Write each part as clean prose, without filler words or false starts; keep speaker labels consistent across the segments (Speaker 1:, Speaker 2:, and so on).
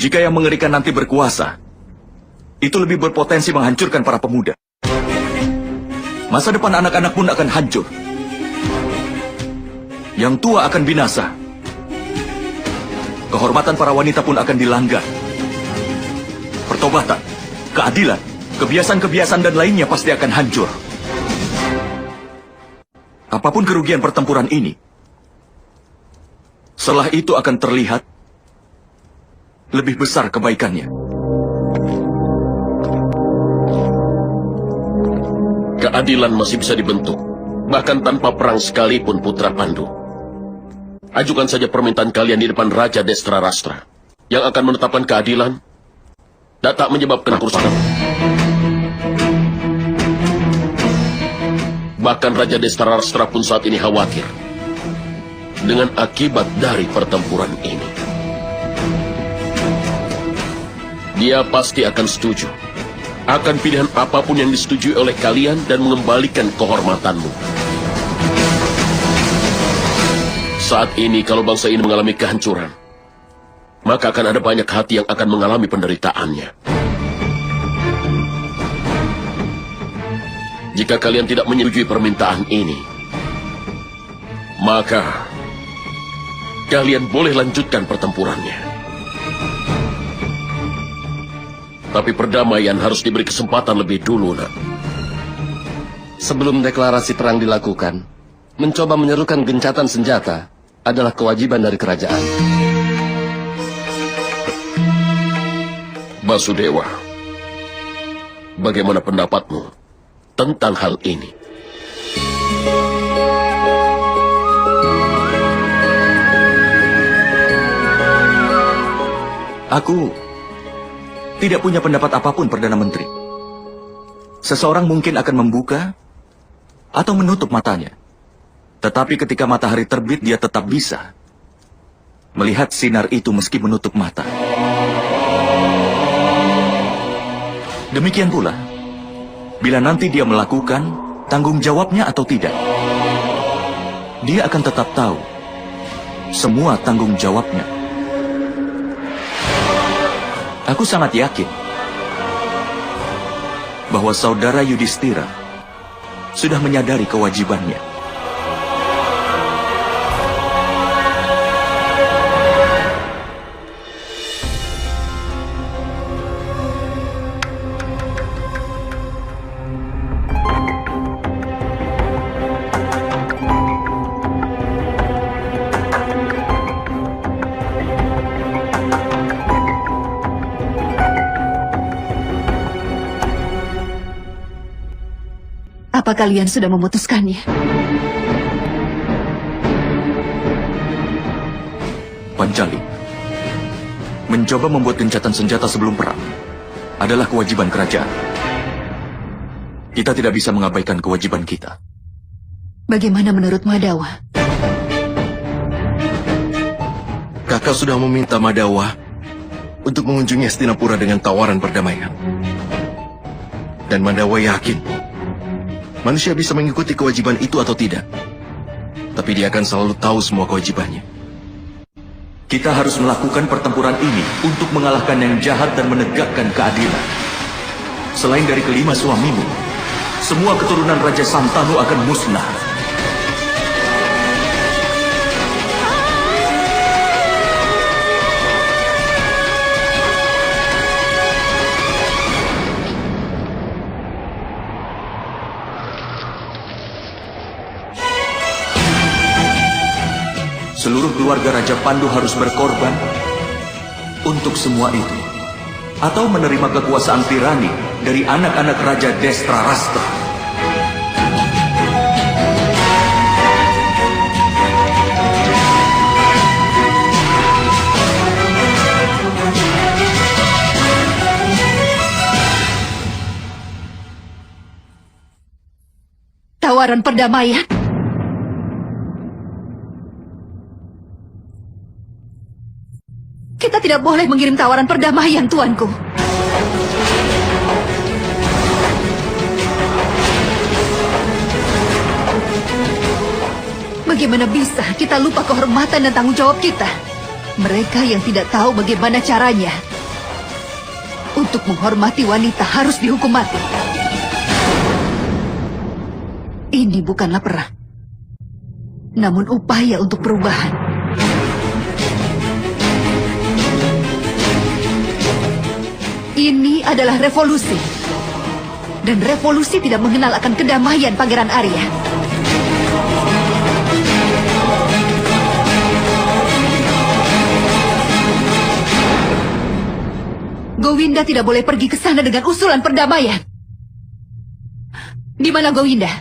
Speaker 1: Jika yang mengerikan nanti berkuasa, itu lebih berpotensi menghancurkan para pemuda. Masa depan anak-anak pun akan hancur. Yang tua akan binasa. Kehormatan para wanita pun akan dilanggar. Pertobatan, keadilan, kebiasaan-kebiasaan dan lainnya pasti akan hancur. Apapun kerugian pertempuran ini, setelah itu akan terlihat lebih besar kebaikannya.
Speaker 2: Keadilan masih bisa dibentuk, bahkan tanpa perang sekalipun, Putra Pandu. Ajukan saja permintaan kalian di depan Raja Destrarastra, yang akan menetapkan keadilan dan tak menyebabkan kerusakan. Bahkan Raja Destrarastra pun saat ini khawatir dengan akibat dari pertempuran ini. Dia pasti akan setuju akan pilihan apapun yang disetujui oleh kalian dan mengembalikan kehormatanmu. Saat ini kalau bangsa ini mengalami kehancuran, maka akan ada banyak hati yang akan mengalami penderitaannya. Jika kalian tidak menyetujui permintaan ini, maka kalian boleh lanjutkan pertempurannya. Tapi perdamaian harus diberi kesempatan lebih dulu, nak.
Speaker 3: Sebelum deklarasi perang dilakukan, mencoba menyerukan gencatan senjata adalah kewajiban dari kerajaan.
Speaker 2: Basudewa, bagaimana pendapatmu tentang hal ini?
Speaker 1: Aku tidak punya pendapat apapun, Perdana Menteri. Seseorang mungkin akan membuka atau menutup matanya. Tetapi ketika matahari terbit, dia tetap bisa melihat sinar itu meski menutup mata. Demikian pula, bila nanti dia melakukan tanggung jawabnya atau tidak, dia akan tetap tahu semua tanggung jawabnya. Aku sangat yakin bahwa saudara Yudhistira sudah menyadari kewajibannya.
Speaker 4: Apa kalian sudah memutuskannya?
Speaker 1: Pancali, mencoba membuat gencatan senjata sebelum perang adalah kewajiban kerajaan. Kita tidak bisa mengabaikan kewajiban kita.
Speaker 4: Bagaimana menurut Madawa?
Speaker 5: Kakak sudah meminta Madawa untuk mengunjungi Hastinapura dengan tawaran perdamaian. Dan Madawa yakin manusia bisa mengikuti kewajiban itu atau tidak. Tapi dia akan selalu tahu semua kewajibannya.
Speaker 1: Kita harus melakukan pertempuran ini untuk mengalahkan yang jahat dan menegakkan keadilan. Selain dari kelima suamimu, semua keturunan Raja Santanu akan musnah. Seluruh keluarga Raja Pandu harus berkorban untuk semua itu, atau menerima kekuasaan tirani dari anak-anak Raja Destrarastra.
Speaker 4: Tawaran perdamaian? Kita tidak boleh mengirim tawaran perdamaian, tuanku. Bagaimana bisa kita lupa kehormatan dan tanggung jawab kita? Mereka yang tidak tahu bagaimana caranya untuk menghormati wanita harus dihukum mati. Ini bukanlah perang, namun upaya untuk perubahan. Ini adalah revolusi. Dan revolusi tidak mengenal akan kedamaian, Pangeran Arya. Gowinda tidak boleh pergi ke sana dengan usulan perdamaian. Di mana Gowinda?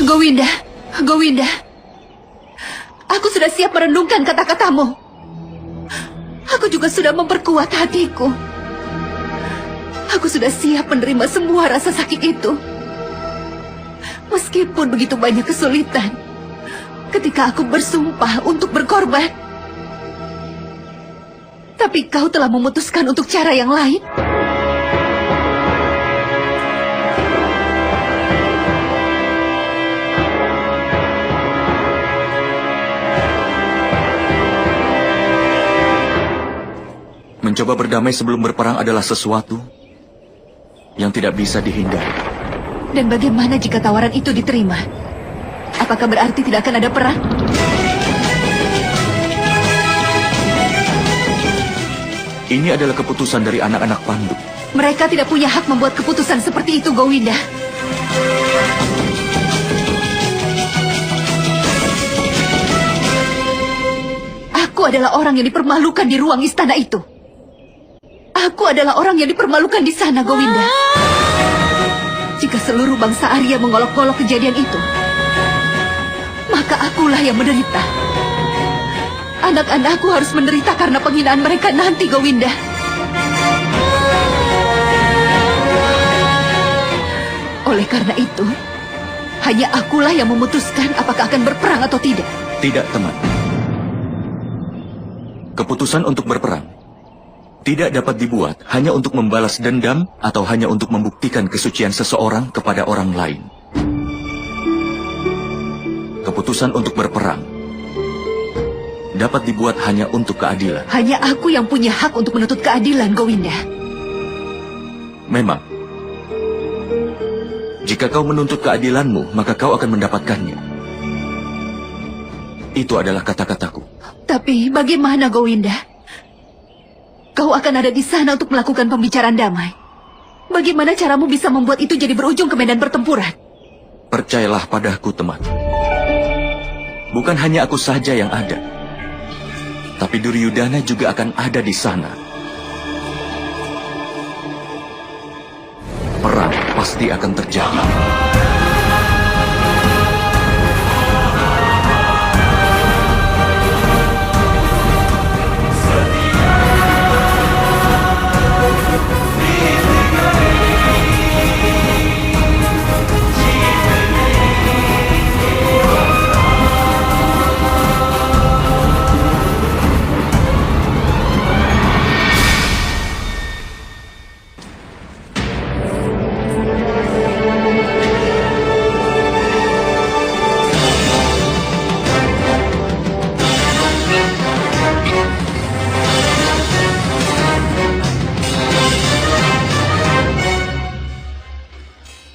Speaker 4: Gowinda, Gowinda, aku sudah siap merenungkan kata-katamu. Aku juga sudah memperkuat hatiku. Aku sudah siap menerima semua rasa sakit itu. Meskipun begitu banyak kesulitan ketika aku bersumpah untuk berkorban. Tapi kau telah memutuskan untuk cara yang lain.
Speaker 1: Mencoba berdamai sebelum berperang adalah sesuatu yang tidak bisa dihindari.
Speaker 4: Dan bagaimana jika tawaran itu diterima? Apakah berarti tidak akan ada perang?
Speaker 1: Ini adalah keputusan dari anak-anak Pandu.
Speaker 4: Mereka tidak punya hak membuat keputusan seperti itu, Gowinda. Aku adalah orang yang dipermalukan di ruang istana itu. Aku adalah orang yang dipermalukan di sana, Gowinda. Jika seluruh bangsa Arya mengolok-olok kejadian itu, maka akulah yang menderita. Anak-anakku harus menderita karena penghinaan mereka nanti, Gowinda. Oleh karena itu, hanya akulah yang memutuskan apakah akan berperang atau tidak.
Speaker 1: Tidak, teman. Keputusan untuk berperang tidak dapat dibuat hanya untuk membalas dendam atau hanya untuk membuktikan kesucian seseorang kepada orang lain. Keputusan untuk berperang dapat dibuat hanya untuk keadilan.
Speaker 4: Hanya aku yang punya hak untuk menuntut keadilan, Gowinda.
Speaker 1: Memang, jika kau menuntut keadilanmu, maka kau akan mendapatkannya. Itu adalah kata-kataku.
Speaker 4: Tapi bagaimana, Gowinda? Kau akan ada di sana untuk melakukan pembicaraan damai. Bagaimana caramu bisa membuat itu jadi berujung ke medan pertempuran?
Speaker 1: Percayalah padaku, teman. Bukan hanya aku saja yang ada, tapi Duryudana juga akan ada di sana. Perang pasti akan terjadi.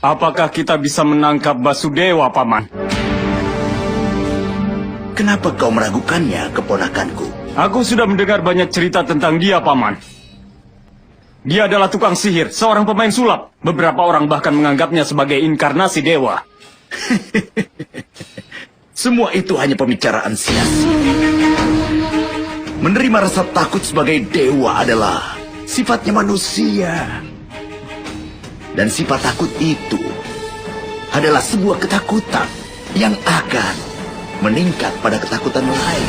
Speaker 6: Apakah kita bisa menangkap Basudewa, Paman?
Speaker 7: Kenapa kau meragukannya, keponakanku?
Speaker 6: Aku sudah mendengar banyak cerita tentang dia, Paman. Dia adalah tukang sihir, seorang pemain sulap. Beberapa orang bahkan menganggapnya sebagai inkarnasi dewa.
Speaker 7: Semua itu hanya pembicaraan sia-sia. Menerima rasa takut sebagai dewa adalah sifatnya manusia. Dan sifat takut itu adalah sebuah ketakutan yang akan meningkat pada ketakutan lain.